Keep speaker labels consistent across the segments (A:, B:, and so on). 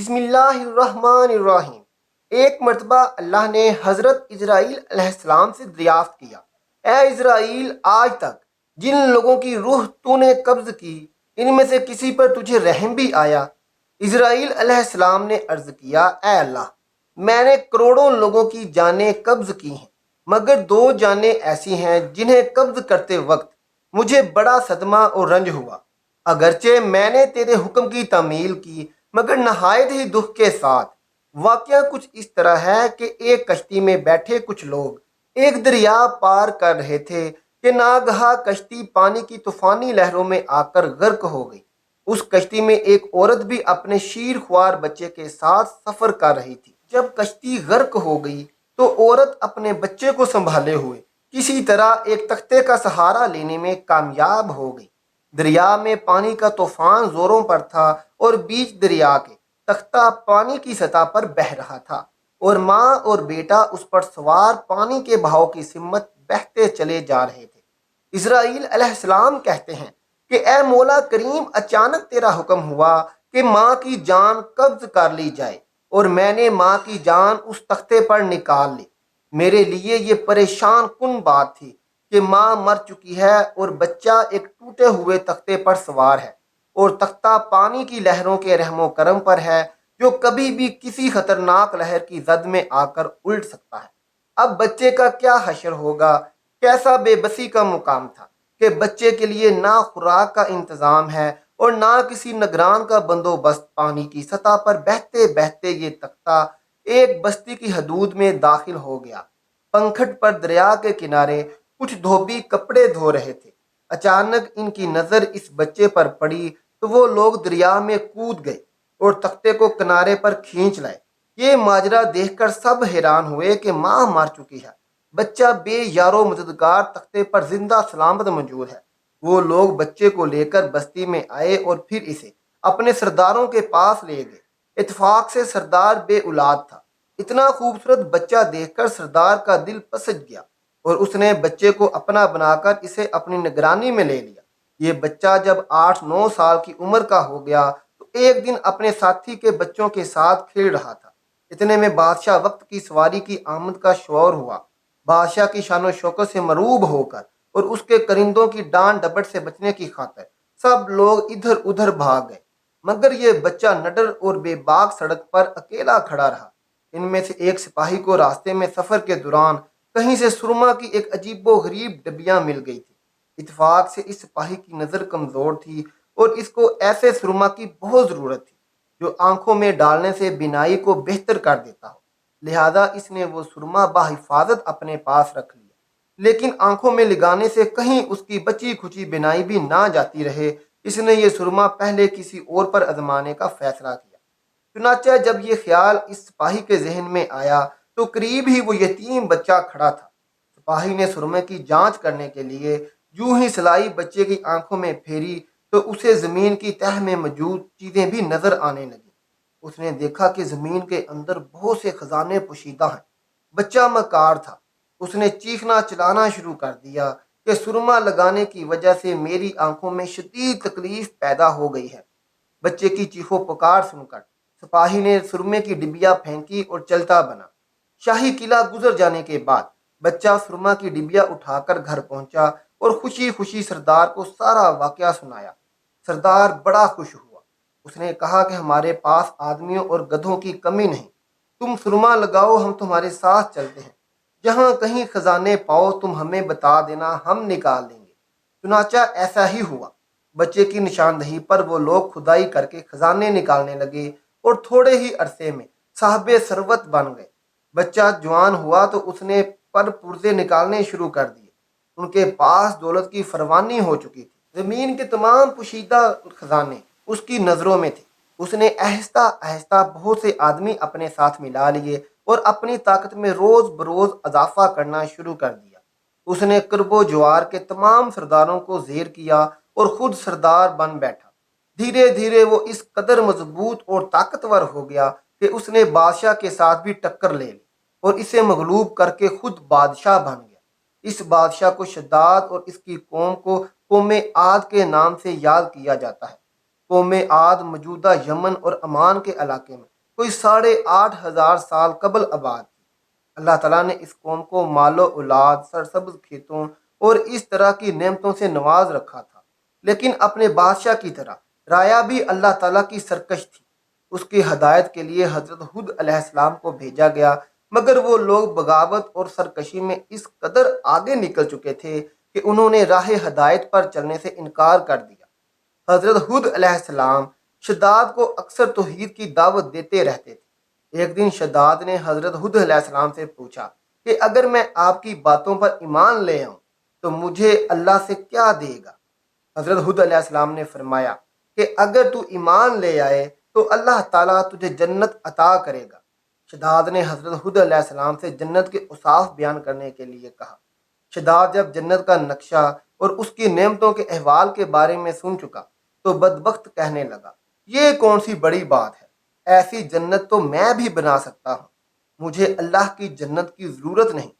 A: بسم اللہ الرحمن الرحیم۔ ایک مرتبہ اللہ نے حضرت اسرائیل علیہ السلام سے دریافت کیا، اے اسرائیل، آج تک جن لوگوں کی روح تو نے قبض کی، ان میں سے کسی پر تجھے رحم بھی آیا؟ اسرائیل علیہ السلام نے عرض کیا، اے اللہ، میں نے کروڑوں لوگوں کی جانیں قبض کی ہیں، مگر دو جانیں ایسی ہیں جنہیں قبض کرتے وقت مجھے بڑا صدمہ اور رنج ہوا۔ اگرچہ میں نے تیرے حکم کی تعمیل کی، مگر نہایت ہی دکھ کے ساتھ۔ واقعہ کچھ اس طرح ہے کہ ایک کشتی میں بیٹھے کچھ لوگ ایک دریا پار کر رہے تھے کہ ناگہاں کشتی پانی کی طوفانی لہروں میں آ کر غرق ہو گئی۔ اس کشتی میں ایک عورت بھی اپنے شیر خوار بچے کے ساتھ سفر کر رہی تھی۔ جب کشتی غرق ہو گئی تو عورت اپنے بچے کو سنبھالے ہوئے کسی طرح ایک تختے کا سہارا لینے میں کامیاب ہو گئی۔ دریا میں پانی کا طوفان زوروں پر تھا اور بیچ دریا کے تختہ پانی کی سطح پر بہہ رہا تھا، اور ماں اور بیٹا اس پر سوار پانی کے بہاؤ کی سمت بہتے چلے جا رہے تھے۔ اسرائیل علیہ السلام کہتے ہیں کہ اے مولا کریم، اچانک تیرا حکم ہوا کہ ماں کی جان قبض کر لی جائے، اور میں نے ماں کی جان اس تختے پر نکال لی۔ میرے لیے یہ پریشان کن بات تھی کہ ماں مر چکی ہے اور بچہ ایک ٹوٹے ہوئے تختے پر سوار ہے، اور تختہ پانی کی لہروں کے رحم و کرم پر ہے، جو کبھی بھی کسی خطرناک لہر کی زد میں آ کر الٹ سکتا ہے۔ اب بچے کا کیا حشر ہوگا؟ کیسا بے بسی کا مقام تھا کہ بچے کے لیے نہ خوراک کا انتظام ہے اور نہ کسی نگران کا بندوبست۔ پانی کی سطح پر بہتے بہتے یہ تختہ ایک بستی کی حدود میں داخل ہو گیا۔ پنکھٹ پر دریا کے کنارے کچھ دھوبی کپڑے دھو رہے تھے۔ اچانک ان کی نظر اس بچے پر پڑی تو وہ لوگ دریا میں کود گئے اور تختے کو کنارے پر کھینچ لائے۔ یہ ماجرا دیکھ کر سب حیران ہوئے کہ ماں مر چکی ہے، بچہ بے یارو مددگار تختے پر زندہ سلامت موجود ہے۔ وہ لوگ بچے کو لے کر بستی میں آئے اور پھر اسے اپنے سرداروں کے پاس لے گئے۔ اتفاق سے سردار بے اولاد تھا۔ اتنا خوبصورت بچہ دیکھ کر سردار کا دل پسج گیا، اور اس نے بچے کو اپنا بنا کر اسے اپنی نگرانی میں لے لیا۔ یہ بچہ جب 8-9 سال کی عمر کا ہو گیا تو ایک دن اپنے ساتھی کے بچوں کے ساتھ کھیل رہا تھا۔ اتنے میں بادشاہ وقت کی سواری کی آمد کا شعور ہوا۔ بادشاہ کی شان و شوکت سے مروب ہو کر اور اس کے کرندوں کی ڈانٹ ڈپٹ سے بچنے کی خاطر سب لوگ ادھر ادھر بھاگ گئے، مگر یہ بچہ نڈر اور بے باک سڑک پر اکیلا کھڑا رہا۔ ان میں سے ایک سپاہی کو راستے میں سفر کے دوران کہیں سے سرما کی ایک عجیب و غریب ڈبیاں مل گئی تھی۔ اتفاق سے اس سپاہی کی نظر کمزور تھی اور اس کو ایسے سرما کی بہت ضرورت تھی جو آنکھوں میں ڈالنے سے بینائی کو بہتر کر دیتا ہو۔ لہذا اس نے وہ سرما بحفاظت اپنے پاس رکھ لیا، لیکن آنکھوں میں لگانے سے کہیں اس کی بچی کھچی بینائی بھی نہ جاتی رہے، اس نے یہ سرما پہلے کسی اور پر آزمانے کا فیصلہ کیا۔ چنانچہ جب یہ خیال اس سپاہی کے ذہن میں آیا تو قریب ہی وہ یتیم بچہ کھڑا تھا۔ سپاہی نے سرمے کی جانچ کرنے کے لیے یوں ہی سلائی بچے کی آنکھوں میں پھیری تو اسے زمین کی تہہ میں موجود چیزیں بھی نظر آنے لگیں۔ اس نے دیکھا کہ زمین کے اندر بہت سے خزانے پوشیدہ ہیں۔ بچہ مکار تھا۔ اس نے چیخنا چلانا شروع کر دیا کہ سرما لگانے کی وجہ سے میری آنکھوں میں شدید تکلیف پیدا ہو گئی ہے۔ بچے کی چیخو پکار سن کر سپاہی نے سرمے کی ڈبیا پھینکی اور چلتا بنا۔ شاہی قلعہ گزر جانے کے بعد بچہ سرما کی ڈبیا اٹھا کر گھر پہنچا اور خوشی خوشی سردار کو سارا واقعہ سنایا۔ سردار بڑا خوش ہوا۔ اس نے کہا کہ ہمارے پاس آدمیوں اور گدھوں کی کمی نہیں، تم سرما لگاؤ، ہم تمہارے ساتھ چلتے ہیں، جہاں کہیں خزانے پاؤ تم ہمیں بتا دینا، ہم نکال لیں گے۔ چنانچہ ایسا ہی ہوا۔ بچے کی نشاندہی پر وہ لوگ کھدائی کر کے خزانے نکالنے لگے اور تھوڑے ہی عرصے میں صاحب ثروت بن گئے۔ بچہ جوان ہوا تو اس نے پر پرزے نکالنے شروع کر دیے۔ ان کے پاس دولت کی فراوانی ہو چکی تھی۔ زمین کے تمام پوشیدہ خزانے اس کی نظروں میں تھے۔ اس نے آہستہ آہستہ بہت سے آدمی اپنے ساتھ ملا لیے اور اپنی طاقت میں روز بروز اضافہ کرنا شروع کر دیا۔ اس نے کرب و جوار کے تمام سرداروں کو زیر کیا اور خود سردار بن بیٹھا۔ دھیرے دھیرے وہ اس قدر مضبوط اور طاقتور ہو گیا کہ اس نے بادشاہ کے ساتھ بھی ٹکر لے لی اور اسے مغلوب کر کے خود بادشاہ بن گیا۔ اس بادشاہ کو شداد اور اس کی قوم کو قوم عاد کے نام سے یاد کیا جاتا ہے۔ قوم عاد موجودہ یمن اور عمان کے علاقے میں کوئی 8,500 سال قبل آباد تھی۔ اللہ تعالیٰ نے اس قوم کو مال و اولاد، سرسبز کھیتوں اور اس طرح کی نعمتوں سے نواز رکھا تھا، لیکن اپنے بادشاہ کی طرح رایا بھی اللہ تعالیٰ کی سرکش تھی۔ اس کی ہدایت کے لیے حضرت ہود علیہ السلام کو بھیجا گیا، مگر وہ لوگ بغاوت اور سرکشی میں اس قدر آگے نکل چکے تھے کہ انہوں نے راہ ہدایت پر چلنے سے انکار کر دیا۔ حضرت ہود علیہ السلام شداد کو اکثر توحید کی دعوت دیتے رہتے تھے۔ ایک دن شداد نے حضرت ہود علیہ السلام سے پوچھا کہ اگر میں آپ کی باتوں پر ایمان لے آؤں تو مجھے اللہ سے کیا دے گا؟ حضرت ہود علیہ السلام نے فرمایا کہ اگر تو ایمان لے آئے تو اللہ تعالیٰ تجھے جنت عطا کرے گا۔ شداد نے حضرت ہود علیہ السلام سے جنت کے اوصاف بیان کرنے کے لیے کہا۔ شداد جب جنت کا نقشہ اور اس کی نعمتوں کے احوال کے بارے میں سن چکا تو بدبخت کہنے لگا، یہ کون سی بڑی بات ہے، ایسی جنت تو میں بھی بنا سکتا ہوں، مجھے اللہ کی جنت کی ضرورت نہیں۔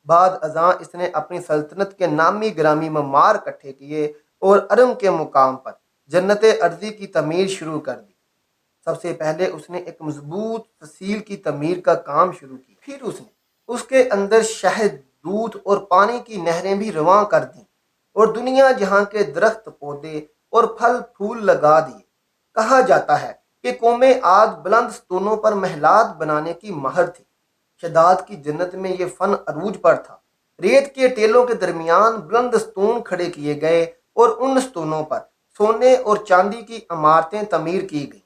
A: بعد ازاں اس نے اپنی سلطنت کے نامی گرامی ممار اکٹھے کیے اور ارم کے مقام پر جنت ارضی کی تعمیر شروع کر دی۔ سب سے پہلے اس نے ایک مضبوط فصیل کی تعمیر کا کام شروع کی، پھر اس نے اس کے اندر شہد، دودھ اور پانی کی نہریں بھی رواں کر دیں اور دنیا جہاں کے درخت، پودے اور پھل پھول لگا دیے۔ کہا جاتا ہے کہ قوم عاد بلند ستونوں پر محلات بنانے کی ماہر تھی۔ شداد کی جنت میں یہ فن عروج پر تھا۔ ریت کے ٹیلوں کے درمیان بلند ستون کھڑے کیے گئے اور ان ستونوں پر سونے اور چاندی کی عمارتیں تعمیر کی گئیں۔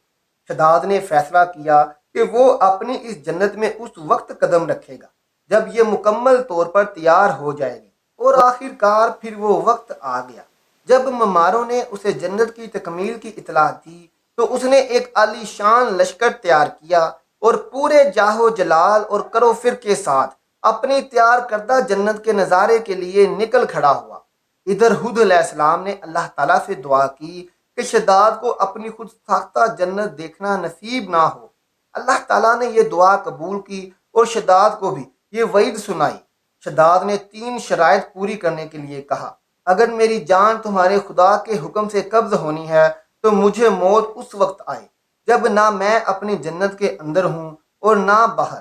A: شداد نے فیصلہ کیا کہ وہ اپنی اس جنت میں اس وقت قدم رکھے گا جب یہ مکمل طور پر تیار ہو جائے گی، اور آخر کار پھر وہ وقت آ گیا۔ جب مماروں نے اسے جنت کی تکمیل کی اطلاع دی تو اس نے ایک عالی شان لشکر تیار کیا اور پورے جاہ و جلال اور کرو فر کے ساتھ اپنی تیار کردہ جنت کے نظارے کے لیے نکل کھڑا ہوا۔ ادھر ہود علیہ السلام نے اللہ تعالیٰ سے دعا کی کہ شداد کو اپنی خود ساختہ جنت دیکھنا نصیب نہ ہو۔ اللہ تعالیٰ نے یہ دعا قبول کی اور شداد کو بھی یہ وعید سنائی۔ شداد نے 3 شرائط پوری کرنے کے لیے کہا، اگر میری جان تمہارے خدا کے حکم سے قبض ہونی ہے تو مجھے موت اس وقت آئے جب نہ میں اپنی جنت کے اندر ہوں اور نہ باہر۔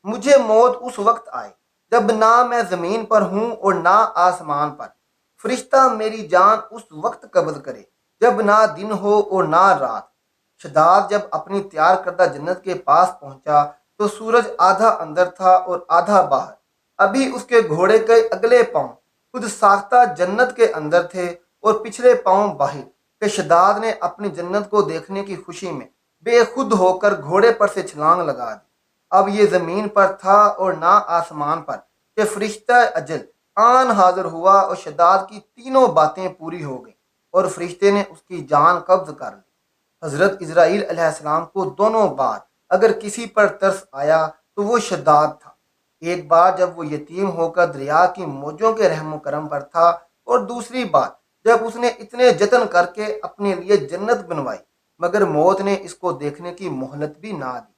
A: مجھے موت اس وقت آئے جب نہ میں زمین پر ہوں اور نہ آسمان پر۔ فرشتہ میری جان اس وقت قبض کرے جب نہ دن ہو اور نہ رات۔ شداد جب اپنی تیار کردہ جنت کے پاس پہنچا تو سورج آدھا اندر تھا اور آدھا باہر۔ ابھی اس کے گھوڑے کے اگلے پاؤں خود ساختہ جنت کے اندر تھے اور پچھلے پاؤں باہر، کہ شداد نے اپنی جنت کو دیکھنے کی خوشی میں بے خود ہو کر گھوڑے پر سے چھلانگ لگا دی۔ اب یہ زمین پر تھا اور نہ آسمان پر کہ فرشتہ اجل آن حاضر ہوا اور شداد کی تینوں باتیں پوری ہو گئیں اور فرشتے نے اس کی جان قبض کر لی۔ حضرت اسرائیل علیہ السلام کو دونوں بار اگر کسی پر ترس آیا تو وہ شداد تھا۔ ایک بار جب وہ یتیم ہو کر دریا کی موجوں کے رحم و کرم پر تھا، اور دوسری بار جب اس نے اتنے جتن کر کے اپنے لیے جنت بنوائی مگر موت نے اس کو دیکھنے کی مہلت بھی نہ دی۔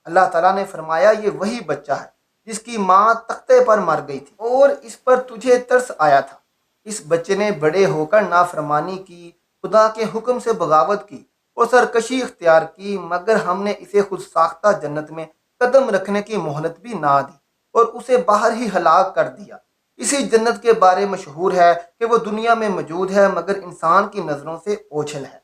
A: اللہ تعالیٰ نے فرمایا، یہ وہی بچہ ہے جس کی ماں تختے پر مر گئی تھی اور اس پر تجھے ترس آیا تھا۔ اس بچے نے بڑے ہو کر نافرمانی کی، خدا کے حکم سے بغاوت کی اور سرکشی اختیار کی، مگر ہم نے اسے خود ساختہ جنت میں قدم رکھنے کی مہلت بھی نہ دی اور اسے باہر ہی ہلاک کر دیا۔ اسی جنت کے بارے مشہور ہے کہ وہ دنیا میں موجود ہے مگر انسان کی نظروں سے اوجھل ہے۔